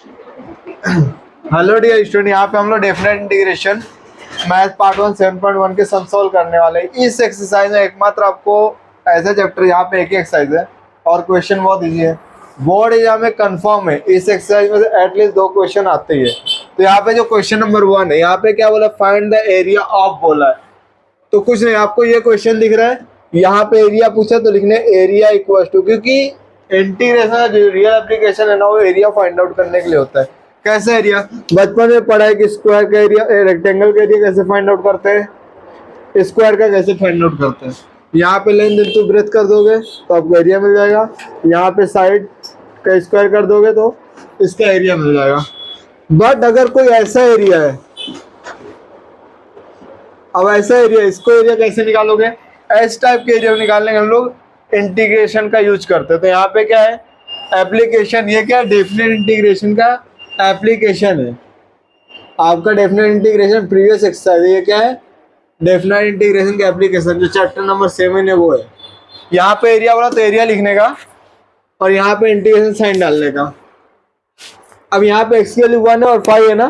Hello dear student, यहाँ पे हम लोग डेफिनेट इंटीग्रेशन मैथ पार्ट 1 7.1 के सम सॉल्व करने वाले हैं। इस एक्सरसाइज में एकमात्र आपको ऐसा चैप्टर यहाँ पे एक ही एक्सरसाइज है और क्वेश्चन बहुत इजी है। बोर्ड एग्जाम में कंफर्म है इस एक्सरसाइज में से एटलीस्ट 2 क्वेश्चन आते ही है। तो यहाँ पे जो क्वेश्चन नंबर 1 है, यहाँ पे क्या बोला, फाइंड द एरिया ऑफ बोला है। तो कुछ नहीं, आपको ये क्वेश्चन दिख रहा है, यहाँ पे एरिया पूछा तो लिखने एरिया इक्वल टू, क्योंकि इंटीग्रेशन जो रियल एप्लीकेशन है ना, वो एरिया फाइंड आउट करने के लिए होता है। कैसे एरिया, बचपन में पढ़ा है कि स्क्वायर का एरिया, रेक्टेंगल का एरिया कैसे फाइंड आउट करते हैं, स्क्वायर का कैसे फाइंड आउट करते हैं। यहाँ पे लेंथ इंटू ब्रेथ कर दोगे तो आपको एरिया मिल जाएगा, यहाँ पे साइड का स्क्वायर कर दोगे तो इसका एरिया मिल जाएगा। बट अगर कोई ऐसा एरिया है, अब ऐसा एरिया, इसको एरिया कैसे निकालोगे, एस टाइप के एरिया निकालने के हम लोग इंटीग्रेशन का यूज करते हैं। तो यहाँ पे क्या है, एप्लीकेशन, ये क्या है, डेफिनेट इंटीग्रेशन का एप्लीकेशन है। आपका डेफिनेट इंटीग्रेशन प्रीवियस एक्सरसाइज है, ये क्या है, डेफिनेट इंटीग्रेशन का एप्लीकेशन जो चैप्टर नंबर 7 है वो है। यहाँ पे एरिया बोला तो एरिया लिखने का और यहाँ पे इंटीग्रेशन साइन डालने का। अब यहाँ पे एक्स की वैल्यू 1 है और 5 है ना,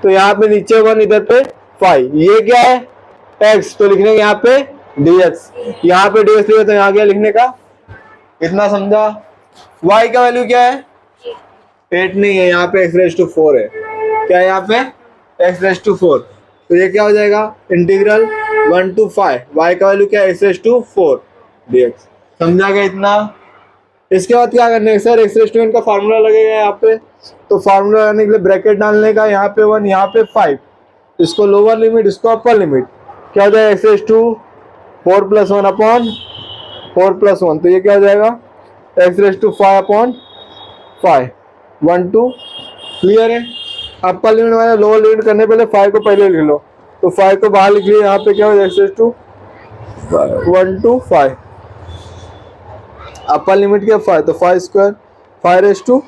तो यहाँ पे नीचे 1, इधर पे 5, ये क्या है x, तो लिखने का यहाँ पे dx, यहाँ पे dx लिखे तो यहाँ क्या लिखने का, इतना समझा। y का वैल्यू क्या है, 8 नहीं है, यहाँ पे x⁴ है। क्या है यहाँ पे, x⁴, तो ये क्या हो जाएगा, इंटीग्रल 1 to 5, y का वैल्यू क्या है, x⁴ dx। समझा गया इतना। इसके बाद क्या करने का सर, x⁴ का फार्मूला लगेगा यहाँ पे, तो फार्मूला लगाने के लिए ब्रैकेट डालने का, यहाँ पे 1, यहाँ पे 5, इसको लोअर लिमिट, इसको अपर लिमिट, क्या हो जाएगा, x⁴ 4 + 1 अपॉन 4 + 1, तो ये क्या हो जाएगा, x⁵ अपॉन 5 1 2। क्लियर है। अपर लिमिट वाला लोअर लिमिट करने पहले 5 को पहले लिख लो, तो 5 को बाहर लिख लिया, यहाँ पे क्या हो जाएगा, x⁵ 1 to 5, अपर लिमिट क्या 5, तो 5²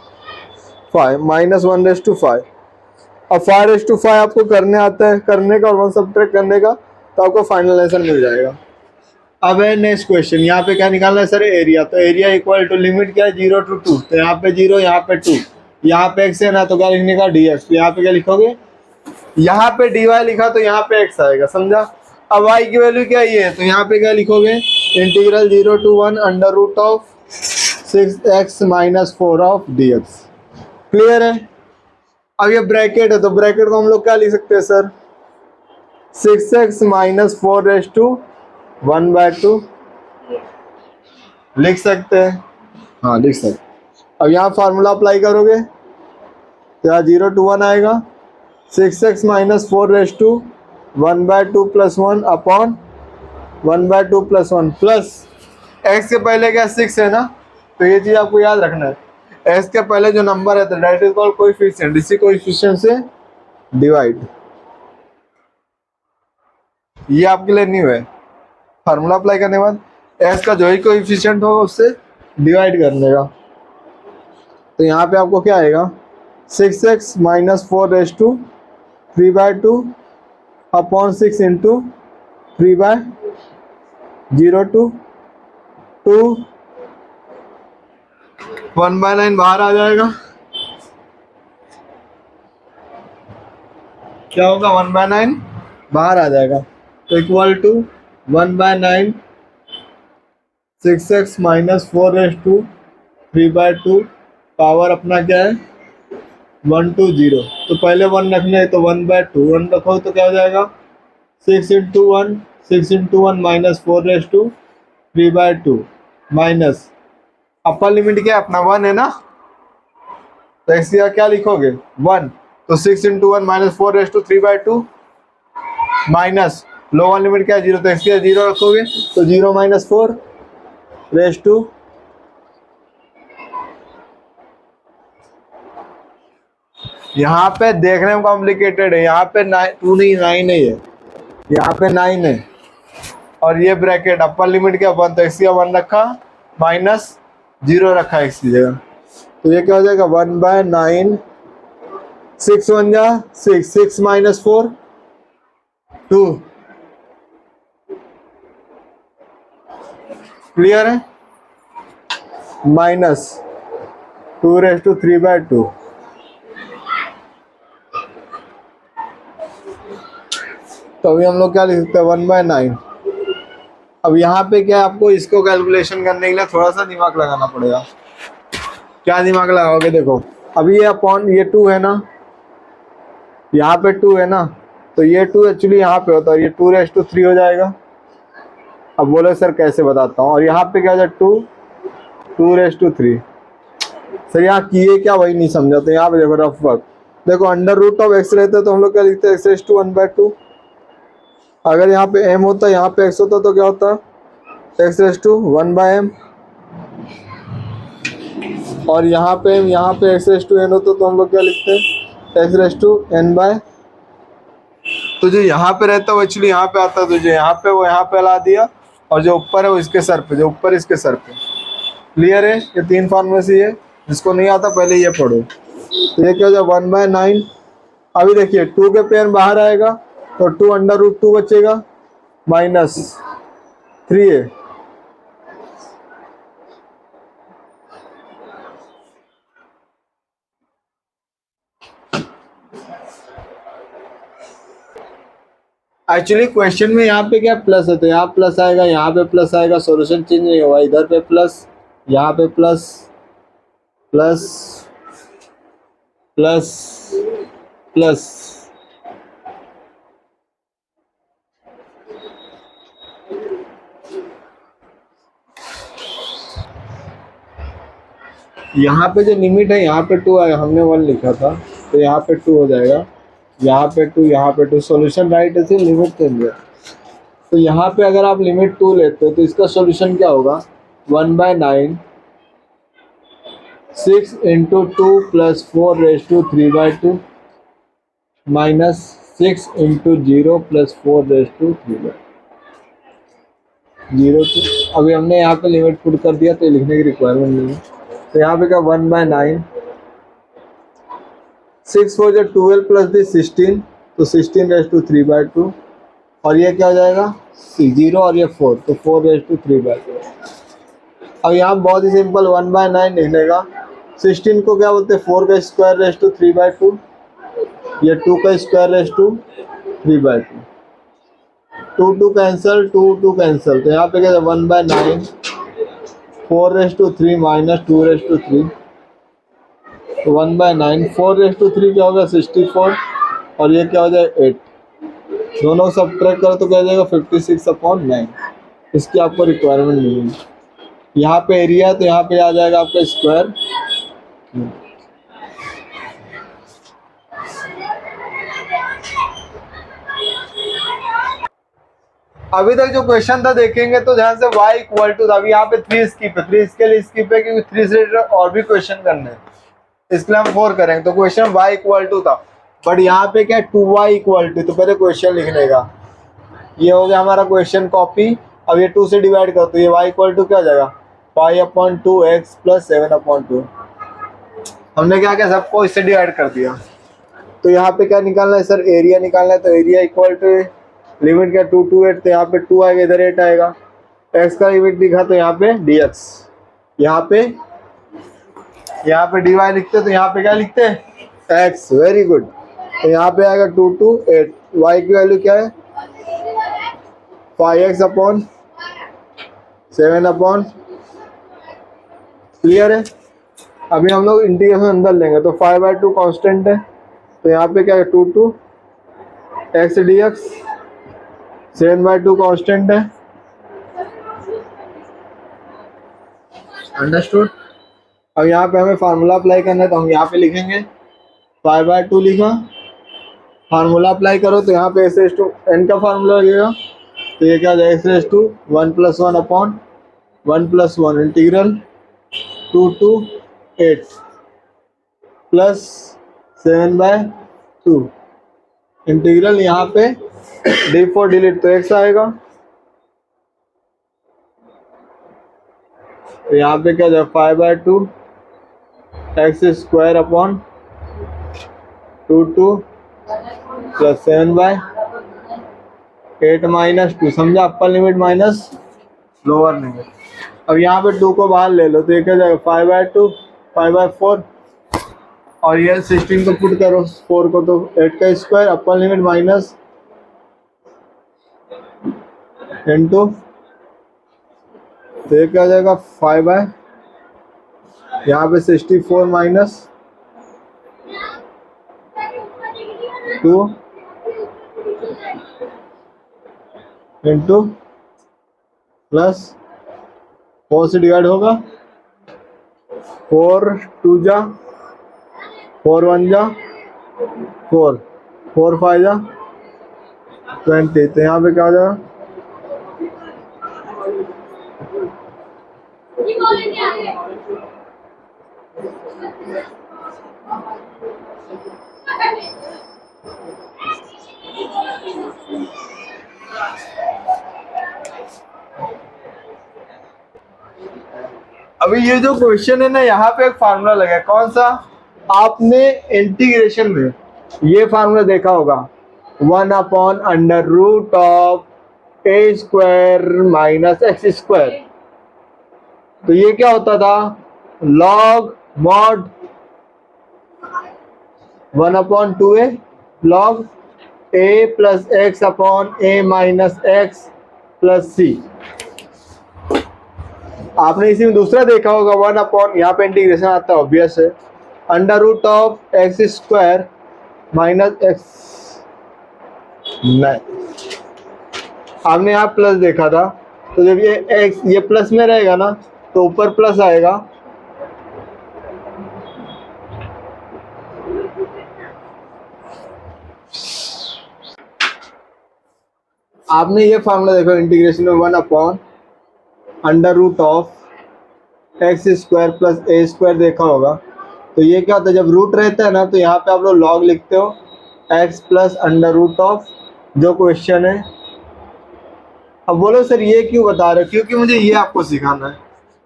5⁵ माइनस 1⁵। अब 5⁵ आपको करने आता है, करने का और 1 सब्ट्रैक्ट करने का, तो आपको फाइनल आंसर मिल जाएगा। अब है नेक्स्ट क्वेश्चन, यहाँ पे क्या निकालना है सर, एरिया। तो एरिया इक्वल टू लिमिट क्या है, 0 to 2, तो यहाँ पे 0, यहाँ पे 2, यहाँ पे x है ना, तो क्या लिखने का, dx। तो यहाँ पे क्या लिखोगे, यहाँ पे dy लिखा तो यहाँ पे x आएगा, समझा। अब y की वैल्यू क्या ये है, तो यहाँ पे क्या लिखोगे, integral 0 to 1 √6x - 4 dx। Clear है। अब ये ब्रैकेट है, तो ब्रैकेट को हम लोग क्या लिख सकते हैं सर, 6x - 4⁻² लिख सकते हैं, हाँ लिख सकते। अब यहाँ फार्मूला अप्लाई करोगे तो यहाँ 0 to 1 आएगा, 6x - 4⁻² + 1 अपॉन 1/2 + 1 प्लस x के पहले क्या 6 है ना, तो ये चीज़ आपको याद रखना है, x के पहले जो नंबर है तो दैट इज कॉल्ड कोएफिशिएंट, इसी कोएफिशिएंट से डिवाइड। ये आपके लिए न्यू है, फार्मूला अप्लाई करने के बाद x का जो ही कोएफिशिएंट होगा उससे डिवाइड करने का। तो यहाँ पे आपको क्या आएगा, 6x - 4⁻³ अपॉन 6 इंटू 3/0 to 2 1/9 बाहर आ जाएगा, क्या होगा, 1/9 बाहर आ जाएगा, तो इक्वल टू 1/9 6x - 4⁻³ पावर अपना क्या है 1 to 0, तो पहले 1 रखना है, तो 1/2 1 रखो तो क्या हो जाएगा, 6 into 1 - 4⁻³ माइनस अपर लिमिट क्या है अपना 1 है ना, तो x का क्या लिखोगे 1, तो 6 into 1 - 4⁻³ माइनस लोअर लिमिट क्या है 0, तो x का 0 रखोगे, तो 0 - 4⁻²। यहाँ पे देखने में कॉम्प्लिकेटेड है, यहाँ पे 2 नहीं 9 है, ये यहाँ पे 9 है, और ये ब्रैकेट अपर लिमिट क्या 1, तो x का 1 रखा माइनस 0 रखा x की जगह, तो ये क्या हो जाएगा 1/9, 6 1 जा 6, 6 - 4 2। क्लियर है, माइनस 2⁻³ तो अभी हम लोग क्या लिख सकते हैं 1/9। अब यहाँ पे क्या है, आपको इसको कैलकुलेशन करने के लिए थोड़ा सा दिमाग लगाना पड़ेगा। क्या दिमाग लगाओगे, देखो अभी ये अपॉन ये 2 है ना, यहाँ पे 2 है ना, तो ये 2 एक्चुअली यहाँ पे होता है, ये 2⁻³ हो जाएगा। अब बोले सर कैसे बताता हूँ, और यहाँ पे क्या हो जाए 2⁻³ सर यहाँ किए क्या वही नहीं समझा, तो यहाँ पे देखो रफ वर्क, देखो √(x) रहता है तो हम लोग क्या लिखते हैं x⁻1/2। अगर यहाँ पे m होता, यहाँ पे x होता तो क्या होता x⁻1/m, और यहाँ पे x⁻n होता तो हम लोग क्या लिखते हैं x⁻n/। तो जो यहाँ पे रहता है वो एक्चुअली यहाँ पे आता है, तो जो यहाँ पे वो यहाँ पे ला दिया, और जो ऊपर है वो इसके सर पे, जो ऊपर इसके सर पे। क्लियर है, ये 3 फॉर्मूले से ये, जिसको नहीं आता पहले ये पढ़ो। तो ये क्या हो जाए 1/9। अभी देखिए 2 के पेयर बाहर आएगा तो 2√2 बचेगा -3a। एक्चुअली क्वेश्चन में यहाँ पे क्या प्लस है, तो यहाँ प्लस आएगा, यहाँ पे प्लस आएगा, सॉल्यूशन चेंज नहीं होगा, इधर पे प्लस, यहाँ पे प्लस प्लस प्लस प्लस। यहाँ पे जो लिमिट है यहाँ पे 2 आएगा, हमने 1 लिखा था तो यहाँ पे 2 हो जाएगा, यहाँ पे 2, यहाँ पे 2, सॉल्यूशन राइट है, लिमिट चेंज है। तो यहाँ पे अगर आप लिमिट 2 लेते हो तो इसका सॉल्यूशन क्या होगा 1/9 6 × 2 + 4⁻³ -6 × 0 + 4⁻³। अभी हमने यहाँ पे लिमिट पुट कर दिया तो लिखने की रिक्वायरमेंट नहीं है। तो यहाँ पे क्या 1/9 6 4 जो 12 + 16 तो 16⁻³/2, और ये क्या हो जाएगा 0 और ये 4 तो 4⁻³/2। अब यहाँ बहुत ही सिंपल 1/9 लिखने का, 16 को क्या बोलते हैं 4 का स्क्वायर⁻³ ये 2 का स्क्वायर⁻³ 2 कैंसल, 2 कैंसल, तो यहाँ पे क्या 1/9 4⁻³ -2⁻³, तो 1/9 4⁻³ क्या होगा 64, और ये क्या हो जाए 8, दोनों सब्ट्रैक्ट करो तो क्या हो जाएगा 56/9। इसकी आपको रिक्वायरमेंट नहीं है। यहाँ पे एरिया है तो यहाँ पे आ जाएगा आपका स्क्वायर। अभी तक जो क्वेश्चन था देखेंगे तो जहाँ से y = था, अभी यहाँ पे 3 स्किप है, 3 इसके लिए स्किप है क्योंकि 3 से रिलेटेड और भी क्वेश्चन करने हैं, इसलिए हम 4 करेंगे। तो क्वेश्चन y = था, बट यहाँ पे क्या 2y = तो पहले क्वेश्चन लिखने का, ये हो गया हमारा क्वेश्चन कॉपी। अब ये 2 से डिवाइड कर तो ये y = क्या हो जाएगा 5/2x + 7/2। हमने क्या किया सबको इससे डिवाइड कर दिया। तो यहाँ पे क्या निकालना है सर एरिया निकालना है, तो एरिया = लिमिट क्या 2 to 8, तो यहाँ पे 2 आएगा, इधर 8 आएगा, x का लिमिट दिखा तो यहाँ पे dx, यहाँ पे dy लिखते तो यहाँ पे क्या लिखते हैं x। वेरी गुड, तो यहाँ पे आएगा 2 to 8, y की वैल्यू क्या है 5x/7। क्लियर है। अभी हम लोग इंटीग्रेशन अंदर लेंगे तो 5/2 कांस्टेंट है, तो यहाँ पे क्या है 2 to x dx, 7/2 कांस्टेंट है। अंडरस्टूड। अब यहाँ पे हमें फार्मूला अप्लाई करना है तो हम यहाँ पे लिखेंगे 5/2 लिखा, फार्मूला अप्लाई करो तो यहाँ पे x⁻n का फार्मूला लगेगा, तो ये क्या हो जाएगा x⁻1 + 1/1 + 1 इंटीग्रल 2 to 8 + 7/2 इंटीग्रल, यहाँ पे डी फॉर डिलीट तो x आएगा, तो यहाँ पे क्या जाए 5/2 x² / 2 + 7/8 -2, समझा, अपर लिमिट माइनस लोअर लिमिट। अब यहाँ पे 2 को बाहर ले लो तो ये क्या जाएगा 5/2 5/4, और ये 16 को पुट करो 4 को तो 8 का स्क्वायर, अपर लिमिट माइनस इंटू, तो ये क्या हो जाएगा 5/, यहाँ पे 64 माइनस 2 इंटू प्लस 4 से डिवाइड होगा, 4 2 जा 4 1 जा 4, 4 5 जा 20, तो यहाँ पे क्या हो जाएगा अभी ये जो क्वेश्चन है ना, यहाँ पे एक फार्मूला लगा है, कौन सा? आपने इंटीग्रेशन में ये फार्मूला देखा होगा, 1/√a² माइनस x²। तो ये क्या होता था? Log mod 1/2a log a plus x upon a minus x plus c। आपने इसी में दूसरा देखा होगा, 1/, यहाँ पे इंटीग्रेशन आता है ऑब्वियस है, √x² माइनस x। नहीं, आपने यहाँ प्लस देखा था, तो जब ये x ये प्लस में रहेगा ना, तो ऊपर प्लस आएगा, आपने ये फार्मूला देखा इंटीग्रेशन में 1/√x² प्लस a² देखा होगा। तो ये क्या होता है, जब रूट रहता है ना, तो यहाँ पे आप लोग लॉग लिखते हो x प्लस √ जो क्वेश्चन है। अब बोलो सर ये क्यों बता रहे हो? क्योंकि मुझे ये आपको सिखाना है।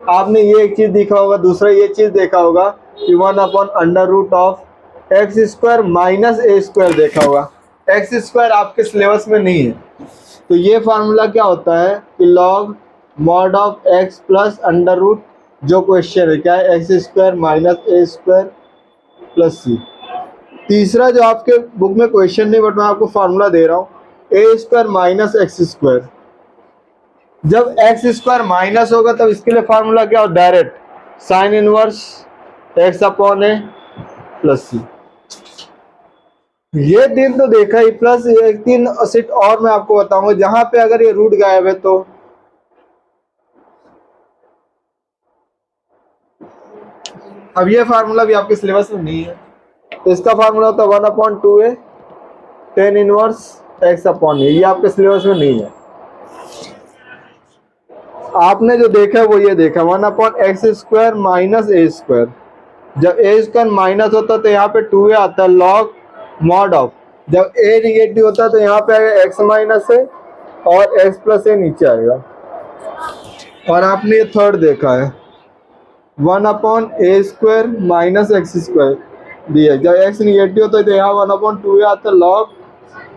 आपने ये एक चीज देखा होगा, दूसरा ये चीज देखा होगा कि 1/√x² माइनस a² देखा होगा। x² आपके सिलेबस में नहीं है। तो ये फार्मूला क्या होता है कि log mod of x plus √ जो क्वेश्चन है क्या है, x² minus a² plus c। तीसरा जो आपके बुक में क्वेश्चन नहीं, बट मैं आपको फार्मूला दे रहा हूँ, a² माइनस x²। जब x² माइनस होगा तब इसके लिए फार्मूला क्या हो, direct sine inverse x upon a plus c। ये दिन तो देखा ही, प्लस एक 3 सेट और मैं आपको बताऊंगा जहां पे अगर ये रूट गायब है तो। अब ये फार्मूला भी आपके सिलेबस में नहीं है, तो इसका फार्मूला होता है 1/2a tan inverse x upon a। ये आपके सिलेबस में नहीं है। आपने जो देखा है वो ये देखा 1/x² माइनस a²। जब a² माइनस होता है तो यहाँ पे 2a आता है, लॉग मॉड ऑफ। जब a निगेटिव होता है तो यहाँ पे आएगा x माइनस a और x प्लस a नीचे आएगा। और आपने ये थर्ड देखा है 1/a² माइनस x² दिया। जब x निगेटिव होता है तो यहाँ 1/2a आता है, log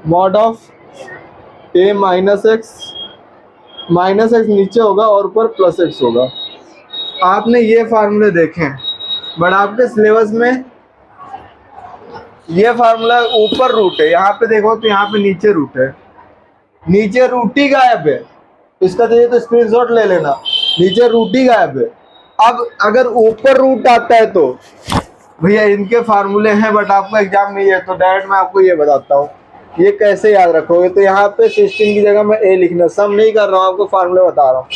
mod of a minus x नीचे होगा और ऊपर प्लस x होगा। आपने ये फार्मूले देखे हैं, बट आपके सिलेबस में ये फार्मूला ऊपर रूट है, यहाँ पे देखो तो यहाँ पे नीचे रूट है, नीचे रूट ही गायब है। इसका चाहिए तो स्क्रीनशॉट ले लेना, नीचे रूट ही गायब है। अब अगर ऊपर रूट आता है तो भैया इनके फार्मूले हैं, बट आपको एग्जाम नहीं है, तो डायरेक्ट मैं आपको ये बताता हूँ ये कैसे याद रखोगे। तो यहाँ पे 16 की जगह मैं a लिखना, सम नहीं कर रहा हूँ, आपको फार्मूले बता रहा हूँ।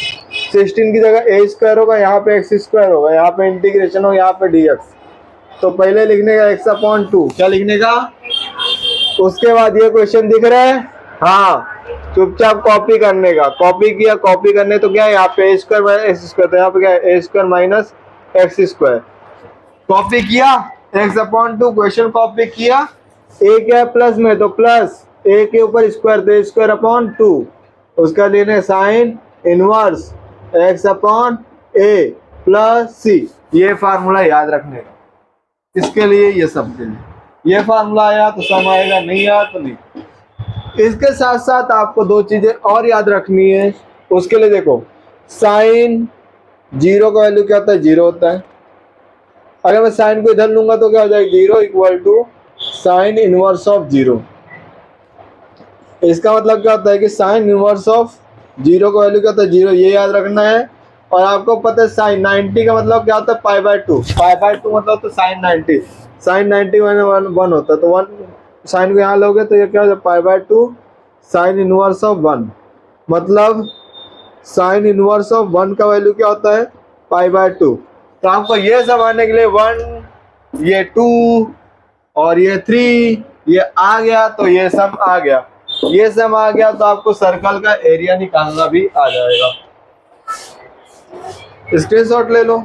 16 की जगह a² होगा, यहाँ पे x² होगा, यहाँ पे इंटीग्रेशन हो, यहाँ पे dx। तो पहले लिखने का x/2, क्या लिखने का? उसके बाद ये क्वेश्चन दिख रहा है, हाँ, चुपचाप कॉपी करने का। कॉपी किया, कॉपी करने तो क्या है, यहाँ पे a² माइनस x², तो यहाँ पे क्या है a² माइनस x²। कॉपी किया x/2, क्वेश्चन कॉपी किया, a क्या है प्लस में, तो प्लस a के ऊपर स्क्वायर, तो a²/2। उसका लेने sine inverse x/a plus c। ये फार्मूला याद रखने का, इसके लिए ये सब के लिए। ये फार्मूला आया तो सम आएगा, नहीं आया तो नहीं। इसके साथ साथ आपको 2 चीजें और याद रखनी है। उसके लिए देखो, साइन 0 का वैल्यू क्या होता है, 0 होता है। अगर मैं साइन को इधर लूंगा तो क्या हो जाएगा, 0 equal to sine inverse of 0। इसका मतलब क्या होता है कि साइन इनवर्स ऑफ जीरो का वैल्यू क्या होता है, जीरो, ये याद रखना है। और आपको पता है साइन 90 का मतलब क्या होता है, pi by two, pi by two मतलब तो साइन 90, साइन 90 वन वन होता है, तो वन साइन को यहाँ लोगे तो ये क्या हो जाए, pi by two sine inverse of one, मतलब साइन इनवर्स ऑफ वन का वैल्यू क्या होता है, पाई बाय टू। तो आपको ये समझने के लिए वन, ये टू और ये थ्री, ये आ गया तो ये सम आ गया, ये सम आ गया तो आपको सर्कल का एरिया निकालना भी आ जाएगा। स्क्रीनशॉट ले लो।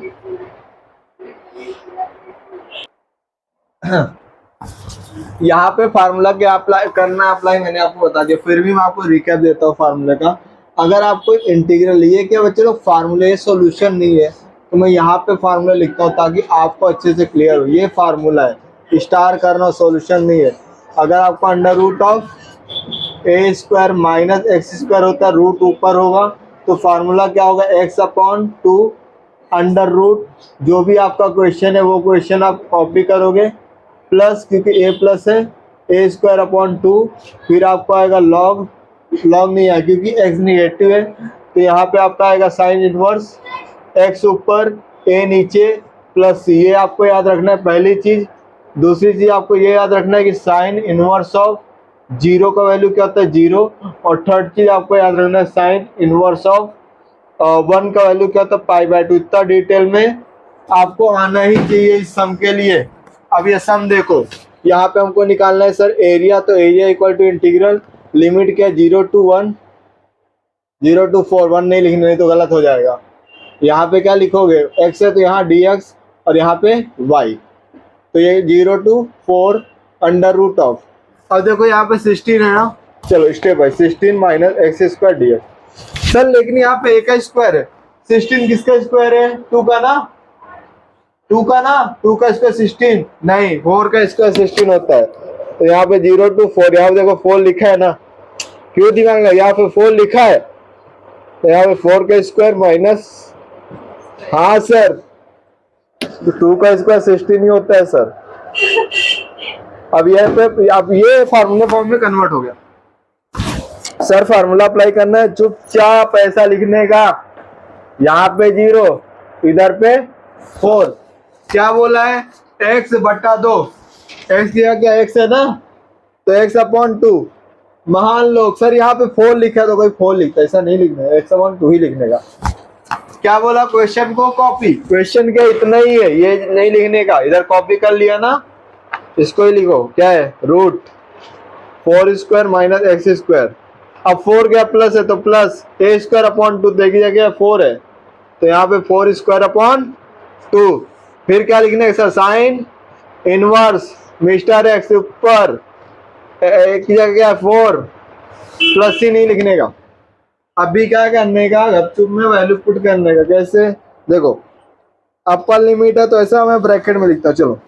यहाँ पे फार्मूला क्या अप्लाई करना, अप्लाई मैंने आपको बता दिया, फिर भी मैं आपको रिकैप देता हूँ फार्मूले का। अगर आपको इंटीग्रल, ये क्या बच्चे लोग फार्मूले सॉल्यूशन नहीं है, तो मैं यहाँ पे फार्मूला लिखता हूँ ताकि आपको अच्छे से क्लियर हो। ये फार्मूला है, स्टार करना सॉल्यूशन नहीं है। अगर आपको under root of a square minus x square होता है, रूट ऊपर होगा, तो फार्मूला क्या होगा, x upon two under root, जो भी आपका क्वेश्चन है वो क्वेश्चन आप कॉपी करोगे, प्लस क्योंकि ए प्लस है, ए स्क्वायर अपॉन टू, फिर आपको आएगा लॉग, लॉग नहीं आएगा क्योंकि एक्स निगेटिव है, तो यहाँ पे आपका आएगा साइन इनवर्स, एक्स ऊपर ए नीचे प्लस, ये आपको याद रखना है पहली चीज़। दूसरी चीज़ आपको ये याद रखना है कि साइन इनवर्स ऑफ जीरो का वैल्यू क्या होता है, जीरो। और थर्ड चीज़ आपको याद रखना है साइन इनवर्स ऑफ वन का वैल्यू क्या होता है, पाई बाय टू। इतना डिटेल में आपको आना ही चाहिए इस सम के लिए। अब ये सम देखो, यहाँ पे हमको निकालना है सर एरिया, तो area equal to integral limit क्या है, 0 to 1, 0 to 4, 1 नहीं लिखना, नहीं तो गलत हो जाएगा। यहाँ पे क्या लिखोगे, x है तो यहाँ dx और यहाँ पे y, तो ये 0 to 4 अंडर रूट ऑफ, अब देखो यहाँ पे 16 है ना, चलो step by 16 minus x square dx। Sir लेकिन यहाँ पे a का स्क्वायर है, 16 किसका स्क्वायर है, 2 का ना, 2 का ना, 2 का स्क्वायर 16 नहीं, 4 का स्क्वायर 16 होता है। तो यहाँ पे 0 to 4, यहाँ पे देखो 4 लिखा है ना, क्यों दिखाएंगे, यहाँ पे 4 लिखा है, तो यहाँ पे 4 का स्क्वायर माइनस, हाँ सर, तो 2 का स्क्वायर 16 ही होता है सर। अब ये फार्मूला फॉर्म में कन्वर्ट हो गया सर, फार्मूला अप्लाई करना है, चुपचाप ऐसा लिखने का, यहाँ पे 0 इधर पे 4, क्या बोला है, x बटा 2, x क्या x है ना, तो x अपॉन 2, मान लो सर यहाँ पे 4 लिखा है तो कोई 4 लिखता है, ऐसा नहीं लिखना है, x अपॉन 2 ही लिखने का। क्या बोला, क्वेश्चन को कॉपी, क्वेश्चन क्या इतना ही है, ये नहीं लिखने का, इधर कॉपी कर लिया ना, इसको ही लिखो, क्या है, root 4 square minus x square. अब 4 क्या प्लस है तो प्लस ए स्क्वायर अपॉन 2, देखी जगह 4 है तो यहाँ पे 4 स्क्वायर अपॉन 2, फिर क्या लिखने का sir, sine inverse mister x ऊपर एक की जगह क्या है 4, प्लस ही नहीं लिखने का। अभी क्या करने का, गपचुप में वैल्यू पुट करने का, कैसे देखो, अपर लिमिट है तो ऐसा मैं ब्रैकेट में लिखता हूँ, चलो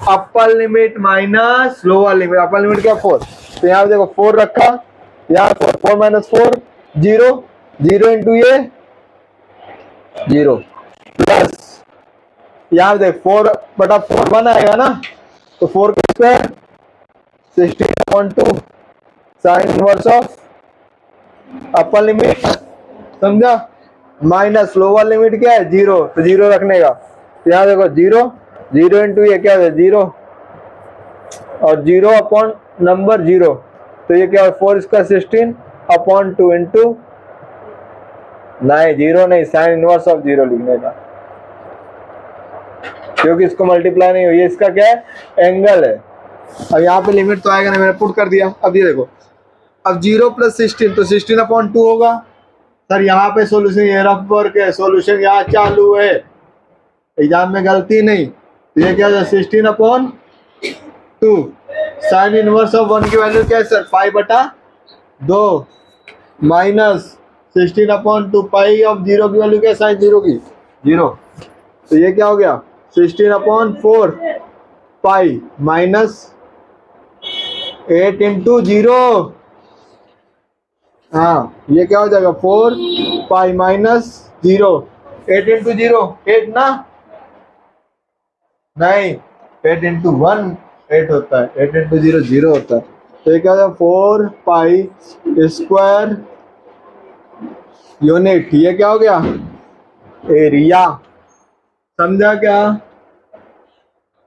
अपर limit minus lower limit, upper limit क्या 4, तो यहाँ देखो 4 रखा, यहाँ 4 माइनस 4 0, 0 इंटू ये 0 प्लस यहाँ देख 4 बटा 4 1 आएगा ना, तो 4 का square 16.2 sign inverse of upper limit, समझा, माइनस लोअर लिमिट क्या है 0, तो 0 रखने का, तो यहाँ देखो 0, 0 इंटू ये क्या है 0 और 0 अपॉन नंबर 0, तो ये क्या है 4 स्क्वायर 16 अपॉन 2 इंटू, नहीं 0 नहीं, साइन इनवर्स ऑफ 0 लिखने का, क्योंकि इसको मल्टीप्लाई नहीं हुई, ये इसका क्या है, एंगल है। अब यहाँ पे लिमिट तो आएगा ना, मैंने पुट कर दिया। अब ये देखो, अब 0 प्लस 16 तो 16 अपॉन 2 होगा सर, यहाँ पे सोल्यूशन ये रफ वर्क है, सोल्यूशन यहाँ चालू है, एग्जाम में गलती नहीं, तो ये क्या है 16 अपॉन 2, साइन इनवर्स ऑफ 1 की वैल्यू क्या है सर, पाई बटा 2 माइनस 16 अपॉन 2, पाई ऑफ 0 की वैल्यू क्या है, साइन 0 की 0, तो ये क्या हो गया 16 अपॉन 4 पाई माइनस 8 इंटू 0, हाँ ये क्या हो जाएगा 4 पाई माइनस 0, 8 इंटू 0 8 ना, नहीं 8 इंटू 1 8 होता है, 8 इंटू 0 0 होता है, तो ये क्या हो जाएगा 4 पाई स्क्वायर यूनिट, ये क्या हो गया, एरिया। समझा क्या,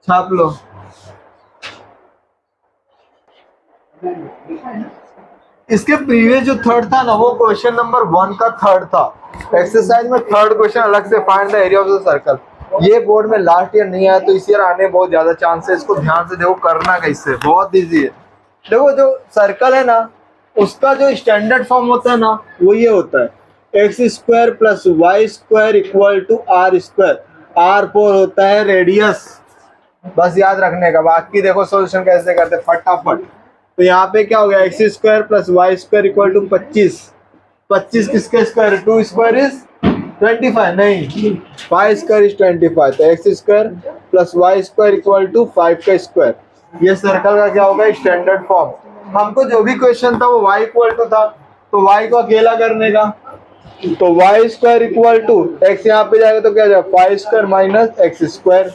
छाप लो। इसके प्रीवियस जो थर्ड था ना, वो क्वेश्चन नंबर 1 का थर्ड था। एक्सरसाइज में थर्ड क्वेश्चन अलग से, find the area of the circle. ये बोर्ड में लास्ट ईयर नहीं आया, तो इस ईयर आने बहुत ज्यादा चांस है। इसको ध्यान से देखो, करना कैसे, बहुत इजी है। देखो जो सर्कल है ना, उसका जो स्टैंडर्ड फॉर्म होता है ना, वो ये होता है x square plus y square equal to r square. R4 होता है रेडियस, बस याद रखने का। बाकी देखो सोल्यूशन कैसे करते फटाफट। तो यहाँ पे क्या हो गया, x square plus y square equal to 25। 25 किसके स्क्वायर, 2 स्क्वायर इज 25, नहीं 5 स्क्वायर इज 25। तो x square plus y square equal to 5 का स्क्वायर। ये सर्कल का क्या होगा, स्टैंडर्ड फॉर्म। हमको जो भी क्वेश्चन था वो y इक्वल टू था, तो y को अकेला करने का। तो Y square equal to X, यहाँ पे जाएगा तो क्या जाएगा, 5 square minus x square.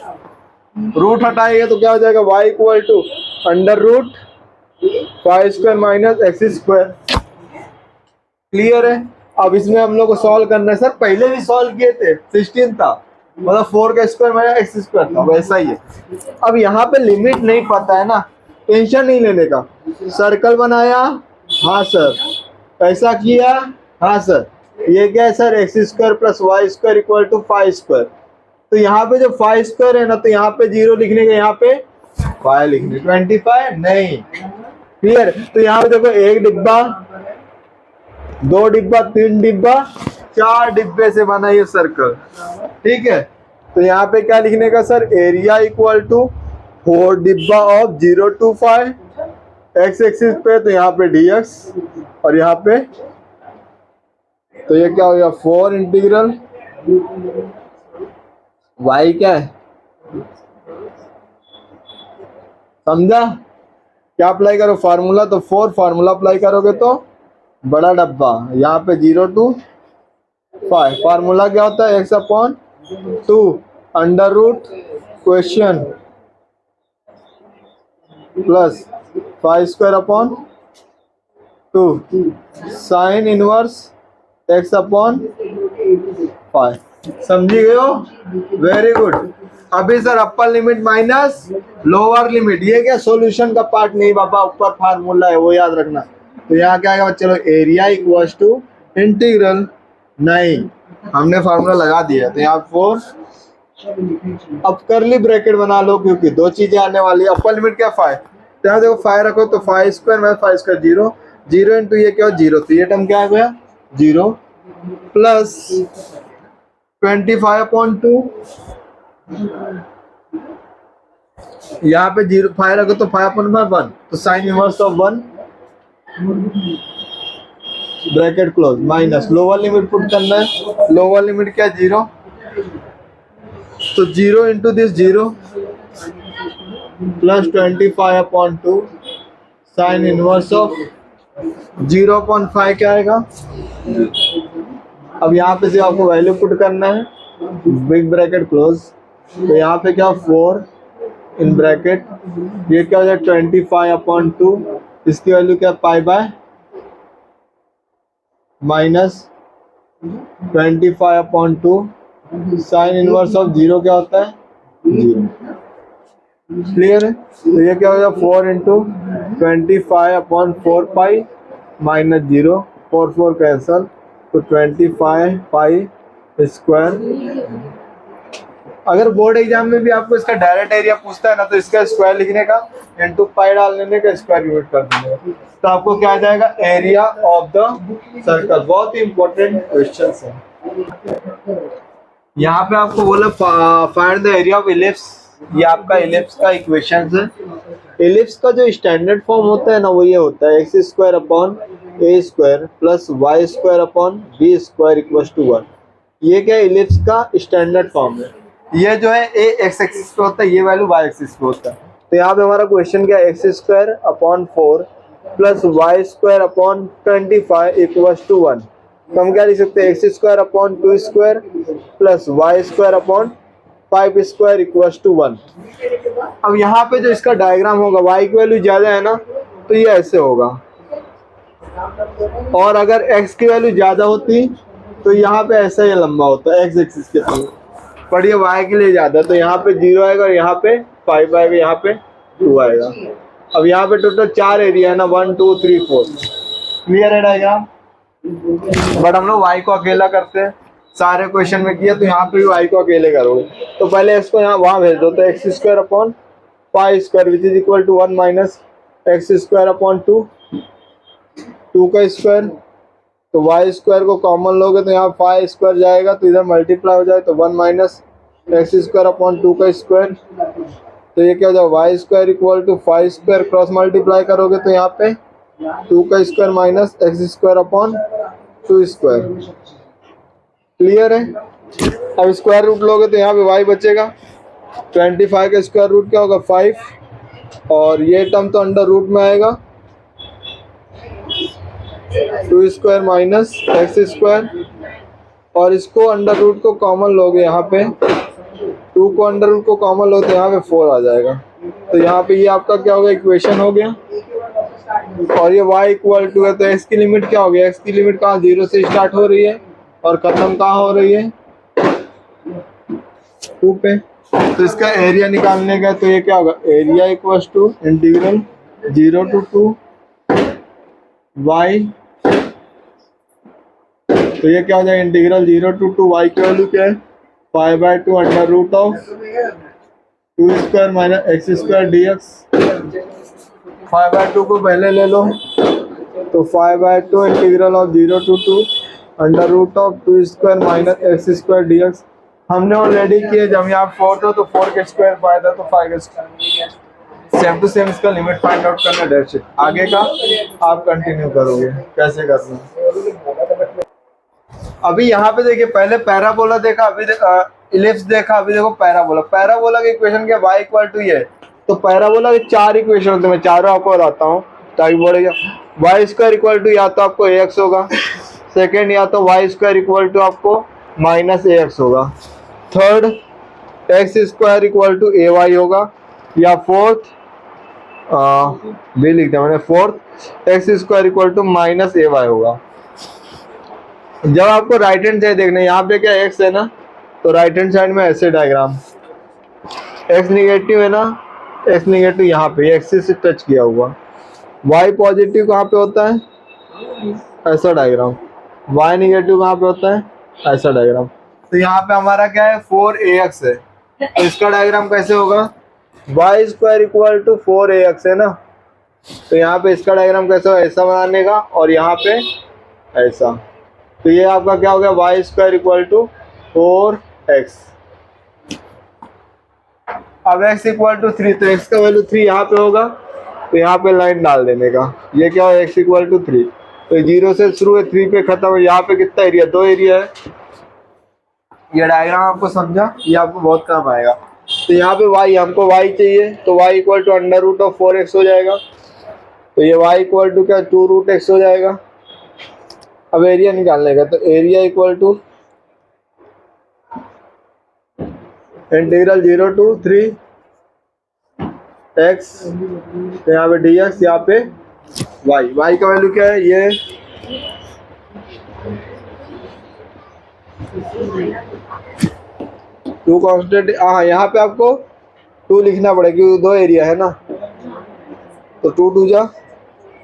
Root हटाएगा तो क्या हो जाएगा, y equal to under root 5 square minus x square. Clear है। अब इसमें हम लोग को सॉल्व करना है। सर पहले भी सॉल्व किए थे, 16 था, मतलब 4 का स्क्वायर माइनस एक्स स्क्वायर था, वैसा ही है। अब यहाँ पे लिमिट नहीं पता है ना, टेंशन नहीं लेने का। सर्कल बनाया, हाँ सर। ऐसा किया, हाँ सर। ये क्या है sir, x square plus y square equal to 5 square. तो यहाँ पे जो 5 स्क्वायर है ना, तो यहाँ पे 0 लिखने का, यहाँ पे 5 लिखने, 25 नहीं। क्लियर। तो यहाँ पे देखो, एक डिब्बा, 2 डिब्बा, 3 डिब्बा, 4 डिब्बे से बना ये सर्कल। ठीक है। तो यहाँ पे क्या लिखने का सर, एरिया इक्वल टू 4 डिब्बा ऑफ 0 to 5 एक्स एक्सिस पे, तो यहाँ पे dx, और यहाँ पे तो ये क्या हो गया, 4 इंटीग्रल y क्या है, समझा। क्या अप्लाई करो फार्मूला, तो 4 फार्मूला अप्लाई करोगे तो बड़ा डब्बा, यहाँ पे 0 to 5। फार्मूला क्या होता है, x upon 2 under root question plus 5 square upon 2 sine inverse x upon 5। समझी गए हो, वेरी गुड। अभी sir upper limit minus lower limit, ये क्या सॉल्यूशन का पार्ट नहीं बाबा, ऊपर फार्मूला है, वो याद रखना। तो यहाँ क्या आएगा, चलो एरिया इक्वल्स टू इंटीग्रल, नहीं हमने फार्मूला लगा दिया, तो यहाँ 4। अब करली ब्रैकेट बना लो, क्योंकि 2 चीजें आने वाली है। अपर लिमिट क्या 5, तो यहाँ देखो 5 रखो, तो 5 स्क्वायर माइनस 5 स्क्वायर 0, 0 इंटू ये क्या हो 0, तो ये टर्म क्या आ गया 0 प्लस 25 अपॉन 2, यहाँ पे 0 5 रखो तो 5 अपॉन 1, तो sign inverse of 1 bracket close minus lower limit put करना है। लोअर लिमिट क्या 0, तो 0 into this 0 plus 25 upon 2 sine inverse of 0.5 क्या आएगा। अब यहाँ पे से आपको वैल्यू पुट करना है, बिग ब्रैकेट क्लोज, तो यहाँ पे क्या 4 इन ब्रैकेट, ये क्या हो जाए 25 अपॉन 2, इसकी वैल्यू क्या pi by minus 25 upon 2 sine inverse of 0 क्या होता है 0। क्लियर है। तो ये क्या हो गया 4 into 25 upon 4 pi minus 0, 4 4 cancel, तो 25 पाई स्क्वायर। अगर बोर्ड एग्जाम में भी आपको इसका डायरेक्ट एरिया पूछता है ना, तो इसका स्क्वायर लिखने का, इंटू पाई डाल देने का, स्क्वायर यूनिट कर देने का, तो आपको क्या आ जाएगा एरिया ऑफ द सर्कल। बहुत ही इंपॉर्टेंट क्वेश्चन है। यहाँ पे आपको बोला find the area of ellipse, ये आपका इलिप्स का इक्वेशन है। इलिप्स का जो स्टैंडर्ड फॉर्म होता है ना, वो ये होता है x square upon a square plus y square upon b square equals to 1। ये क्या इलिप्स का स्टैंडर्ड फॉर्म है। ये जो है ए एक्स एक्सिस पे होता है, ये वैल्यू वाई एक्सिस पे होता है। तो यहाँ पे हमारा क्वेश्चन क्या है, x square upon 4 plus y square upon 25 equals to 1। तो हम क्या लिख सकते हैं, x square upon 2 square plus y square upon 5 square equals to 1। अब यहाँ पे जो इसका डायग्राम होगा, y की वैल्यू ज्यादा है ना, तो ये ऐसे होगा, और अगर x की वैल्यू ज्यादा होती तो यहाँ पे ऐसा ही लंबा होता है एक्स एक्सिस के थ्रू, पर ये वाई के लिए ज्यादा, तो यहाँ पे 0 आएगा और यहाँ पे 5 आएगा, यहाँ पे 2 आएगा। अब यहाँ पे टोटल 4 एरिया है ना, 1 2 3 4। क्लियर है डायग्राम? बट हम लोग वाई को अकेला करते हैं, सारे क्वेश्चन में किया, तो यहाँ पे भी वाई को अकेले करोगे। तो पहले इसको यहाँ वहाँ भेज दो, तो x square upon pi square which is equal to 1 minus x square upon 2, 2 का स्क्वायर, तो वाई स्क्वायर को कॉमन लोगे तो यहाँ पाई स्क्वायर जाएगा, तो इधर मल्टीप्लाई हो जाए तो 1 माइनस एक्स स्क्वायर अपॉन 2 का स्क्वायर, तो ये क्या हो जाएगा y square equal to 5 square, cross multiply करोगे तो यहाँ पे 2 का square minus x square upon 2 square. Clear है? अब स्क्वायर रूट लोगे तो यहाँ पे वाई बचेगा, 25 का स्क्वायर रूट क्या होगा 5, और ये टर्म तो अंडर रूट में आएगा, 2 स्क्वायर माइनस एक्स स्क्वायर, और इसको अंडर रूट को कॉमन लोगे, यहाँ पे 2 को अंडर रूट को कॉमन लो तो यहाँ पे 4 आ जाएगा। तो यहाँ पे ये आपका क्या होगा, इक्वेशन हो गया। और ये y इक्वल टू है, तो x की लिमिट क्या हो गया, x की लिमिट कहाँ 0 से स्टार्ट हो रही है और खत्म कहाँ हो रही है 2 पे। तो इसका एरिया निकालने का, तो ये क्या होगा, area equal to integral 0 to 2 y, तो ये क्या हो जाएगा इंटीग्रल 0 to 2 y की वैल्यू क्या है 5/2 under root of 2 square minus x square dx। 5/2 को पहले ले लो, तो 5/2 integral of 0 to 2 under root of 2 square minus x square dx। हमने ऑलरेडी किए, जब यहाँ 4 था तो 4 के स्क्वायर 5 था तो 5 का स्क्वायर, सेम टू सेम इसका लिमिट फाइंड आउट करना, डेट्स इट। आगे का आप कंटिन्यू करोगे कैसे करना। अभी यहाँ पे देखिए, पहले पैराबोला देखा, अभी इलिप्स देखा, अभी देखो पैराबोला। पैराबोला के इक्वेशन क्या, y इक्वल टू ये, तो पैराबोला के 4 इक्वेशन होते हैं, मैं चारों आपको बताता हूँ ताकि बढ़ेगा। वाई स्क्वायर इक्वल टू या तो आपको ax होगा, सेकेंड या तो वाई स्क्वायर इक्वल टू आपको माइनस ax होगा, third x square equal to ay होगा, या फोर्थ भी लिखते हैं मैंने, fourth x square equal to minus ay होगा। जब आपको राइट हैंड साइड देखना है, यहाँ पे क्या x है ना, तो राइट हैंड साइड में ऐसे डायग्राम, x निगेटिव है ना, x निगेटिव यहाँ पे एक्सिस से टच किया हुआ, y पॉजिटिव कहाँ पे होता है, ऐसा डायग्राम, y निगेटिव कहाँ पे होता है, ऐसा डायग्राम। तो यहाँ पे हमारा क्या है 4ax है, तो इसका डायग्राम कैसे होगा, y square equal to 4ax है ना, तो यहाँ पे इसका डायग्राम कैसे होगा, ऐसा बनाने का, और यहाँ पे ऐसा, तो ये आपका क्या हो गया Y square equal to 4x। अब x इक्वल टू 3, तो x का वैल्यू 3 यहाँ पे होगा, तो यहाँ पे लाइन डाल देने का, ये क्या हो x इक्वल टू 3, तो 0 से शुरू है 3 पे खत्म है। यहाँ पे कितना एरिया, 2 एरिया है। ये डायग्राम आपको समझा, ये आपको बहुत काम आएगा। तो यहाँ पे y, हमको y चाहिए, तो y equal to under root of 4x हो जाएगा, तो ये y इक्वल टू क्या 2 रूट x हो जाएगा। अब एरिया निकालने का, तो area equal to integral 0 to 3 x, तो यहाँ पे dx, यहाँ पे y का वैल्यू क्या है, ये टू कॉन्स्टेंट, हाँ यहाँ पे आपको 2 लिखना पड़ेगा क्योंकि 2 एरिया है ना, तो 2 2 जा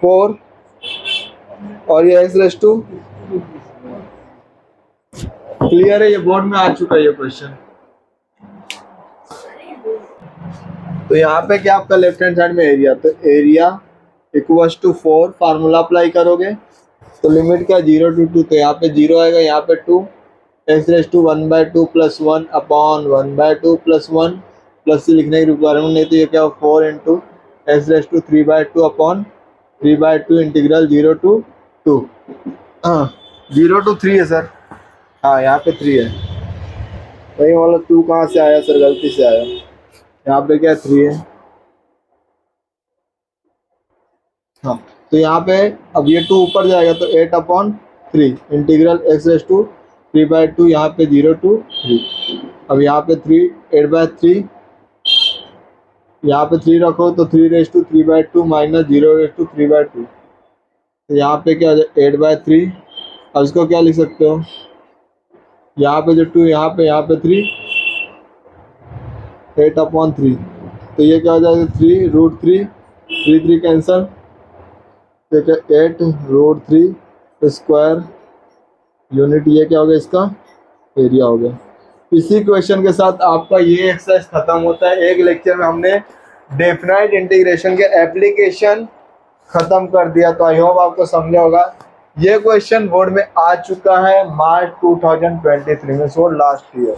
4, और ये x रेस टू, क्लियर है, ये बोर्ड में आ चुका है ये क्वेश्चन। तो यहाँ पे क्या आपका लेफ्ट हैंड साइड में एरिया, तो area equals to 4, formula apply करोगे तो लिमिट क्या 0 to 2, तो यहाँ पे 0 आएगा, यहाँ पे 2, x raise to 1/2 plus 1 upon 1/2 plus 1, plus से लिखने की रिक्वायरमेंट नहीं, तो ये क्या 4 into x raise to 3/2 upon 3/2 integral 0 to 2, हाँ 0 to 3 है सर, हाँ यहाँ पे 3 है, वही वाला 2 कहाँ से आया सर, गलती से आया, यहाँ पे क्या 3 है, हाँ। तो यहाँ पे अब ये 2 ऊपर जाएगा, तो 8/3 इंटीग्रल एक्स रेस टू 3/2, यहाँ पे 0 to 3, अब यहाँ पे 3 8/3, यहाँ पे 3 रखो तो 3 raise to 3/2 minus 0 raise to 3/2, तो यहाँ पे क्या हो जाए 8/3। अब इसको क्या लिख सकते हो यहाँ पे जो 2, यहाँ पे 3, 8/3, तो ये क्या हो जाएगा 3√3, 3 कैंसल, ठीक है 8√3 स्क्वायर यूनिट, ये क्या हो गया इसका एरिया हो गया। इसी क्वेश्चन के साथ आपका ये एक्सरसाइज खत्म होता है। एक लेक्चर में हमने डेफिनाइट इंटीग्रेशन के एप्लीकेशन खत्म कर दिया, तो आई होप आपको समझा होगा। ये क्वेश्चन बोर्ड में आ चुका है मार्च 2023 में, सो लास्ट ईयर।